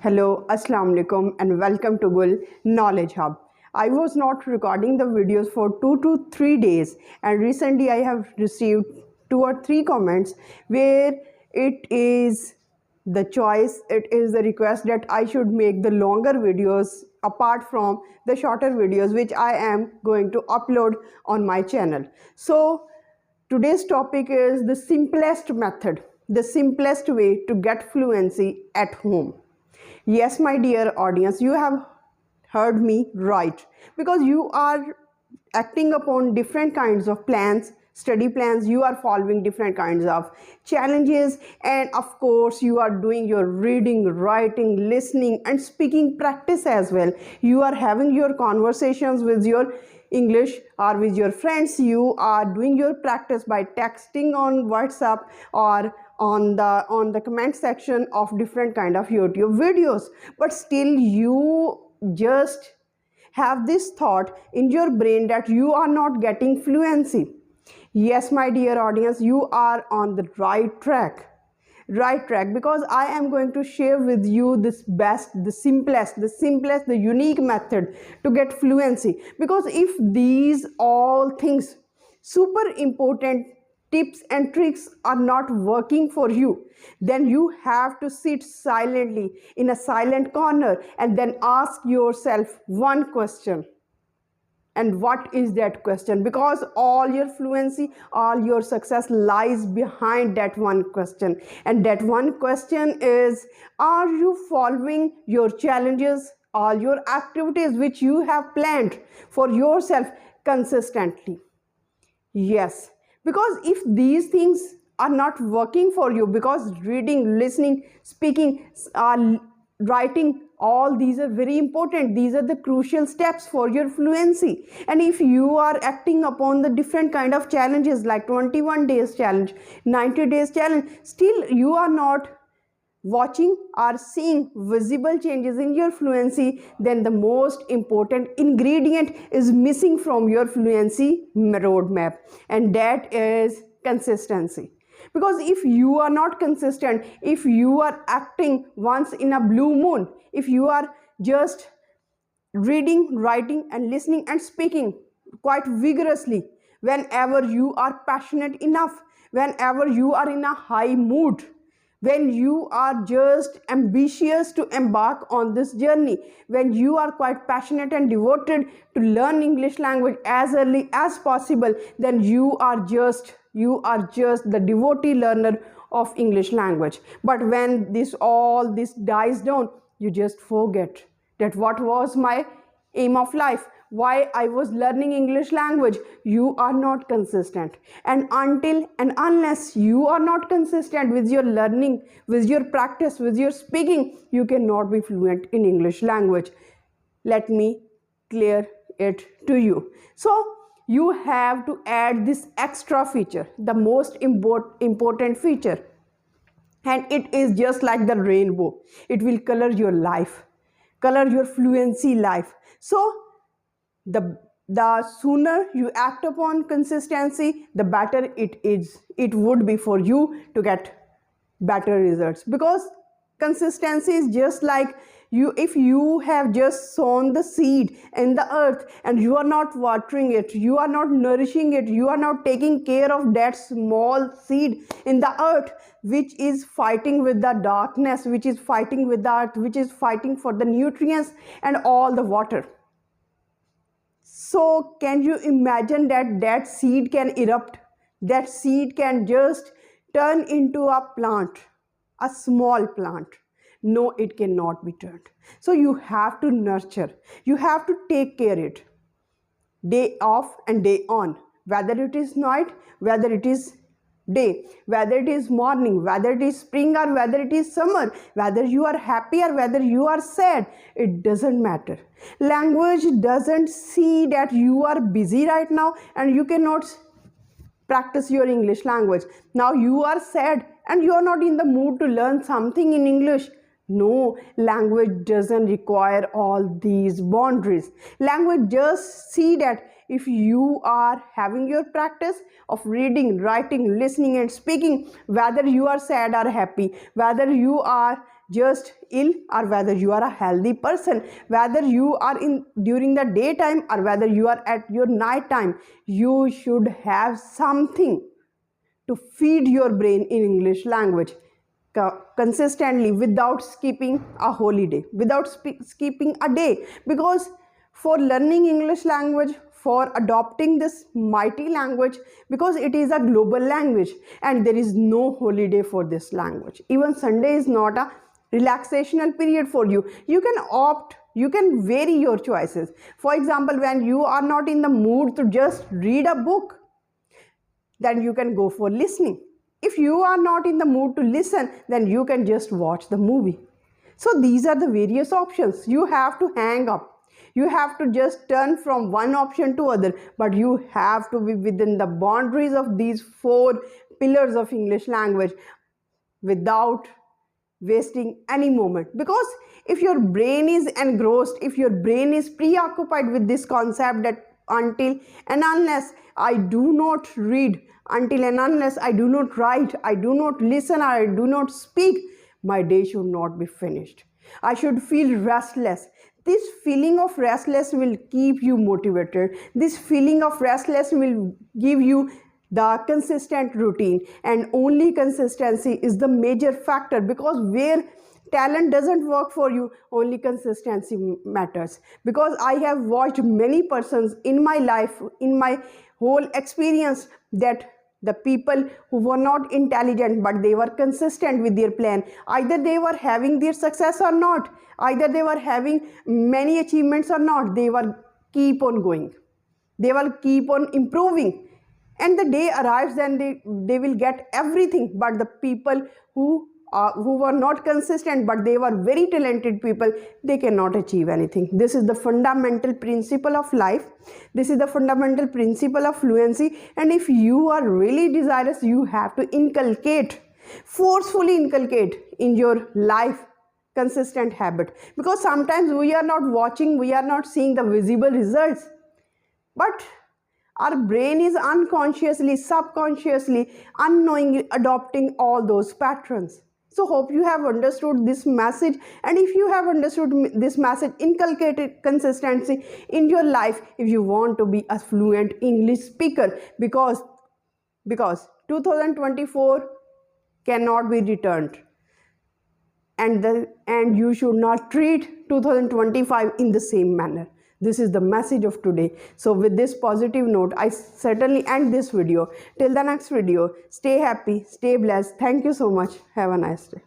Hello, Assalamu alaikum and welcome to Gul Knowledge Hub. I was not recording the videos for 2 to 3 days and recently I have received 2 or 3 comments where it is the choice, it is the request that I should make the longer videos apart from the shorter videos which I am going to upload on my channel. So today's topic is the simplest method, the simplest way to get fluency at home. Yes, my dear audience, you have heard me right, because you are acting upon different kinds of plans, study plans, you are following different kinds of challenges, and of course you are doing your reading, writing, listening and speaking practice as well. You are having your conversations with your English or with your friends. You are doing your practice by texting on WhatsApp or on the comment section of different kind of YouTube videos, but still you just have this thought in your brain that you are not getting fluency. Yes, my dear audience, you are on the right track, because I am going to share with you this best, the simplest, the unique method to get fluency. Because if these all things, super important tips and tricks, are not working for you, then you have to sit silently in a silent corner and then ask yourself one question. And what is that question? Because all your fluency, all your success lies behind that one question. And that one question is, are you following your challenges, all your activities which you have planned for yourself consistently? Yes, because if these things are not working for you, because reading, listening, speaking, writing, all these are very important. These are the crucial steps for your fluency. And if you are acting upon the different kind of challenges like 21 days challenge, 90 days challenge, still you are not watching or seeing visible changes in your fluency, then the most important ingredient is missing from your fluency roadmap, and that is consistency. Because if you are not consistent, if you are acting once in a blue moon, if you are just reading, writing and listening and speaking quite vigorously whenever you are passionate enough, whenever you are in a high mood, when you are just ambitious to embark on this journey, when you are quite passionate and devoted to learn English language as early as possible, then you are just the devotee learner of English language. But when all this dies down, you just forget that what was my aim of life, why I was learning English language. You are not consistent, and until and unless you are not consistent with your learning, with your practice, with your speaking, you cannot be fluent in English language. Let me clear it to you. So you have to add this extra feature, the most important feature, and it is just like the rainbow. It will color your life, color your fluency life. So the sooner you act upon consistency, the better it would be for you to get better results. Because consistency is just like if you have just sown the seed in the earth and you are not watering it, you are not nourishing it, you are not taking care of that small seed in the earth which is fighting with the darkness, which is fighting with the earth, which is fighting for the nutrients and all the water. So can you imagine that seed can erupt? That seed can just turn into a plant, a small plant. No, it cannot be turned. So you have to nurture, you have to take care of it, day off and day on, whether it is night, whether it is day, whether it is morning, whether it is spring or whether it is summer, whether you are happy or whether you are sad, it doesn't matter. Language doesn't see that you are busy right now and you cannot practice your English language. Now you are sad and you are not in the mood to learn something in English. No, language doesn't require all these boundaries. Language just see that if you are having your practice of reading, writing, listening and speaking, whether you are sad or happy, whether you are just ill or whether you are a healthy person, whether you are in during the daytime or whether you are at your night time, you should have something to feed your brain in English language consistently without skipping a holiday, without skipping a day. Because for learning English language, for adopting this mighty language, because it is a global language and there is no holiday for this language. Even Sunday is not a relaxational period for you. You can opt, you can vary your choices. For example, when you are not in the mood to just read a book, then you can go for listening. If you are not in the mood to listen, then you can just watch the movie. So these are the various options. You have to hang up. You have to just turn from one option to other, but you have to be within the boundaries of these 4 pillars of English language without wasting any moment. Because if your brain is engrossed, if your brain is preoccupied with this concept that until and unless I do not read, until and unless I do not write, I do not listen, or I do not speak, my day should not be finished. I should feel restless. This feeling of restless will keep you motivated. This feeling of restless will give you the consistent routine, and only consistency is the major factor, because where talent doesn't work for you, only consistency matters. Because I have watched many persons in my life, in my whole experience, that the people who were not intelligent but they were consistent with their plan, either they were having their success or not, either they were having many achievements or not, they will keep on going, they will keep on improving, and the day arrives and they will get everything. But the people who were not consistent but they were very talented people, they cannot achieve anything. This is the fundamental principle of life. This is the fundamental principle of fluency, and if you are really desirous, you have to inculcate, forcefully inculcate in your life consistent habit. Because sometimes we are not watching, we are not seeing the visible results, but our brain is unconsciously, subconsciously, unknowingly adopting all those patterns. So hope you have understood this message, and if you have understood this message, inculcate consistency in your life if you want to be a fluent English speaker, because 2024 cannot be returned, and you should not treat 2025 in the same manner. This is the message of today. So with this positive note, I certainly end this video. Till the next video, stay happy, stay blessed. Thank you so much. Have a nice day.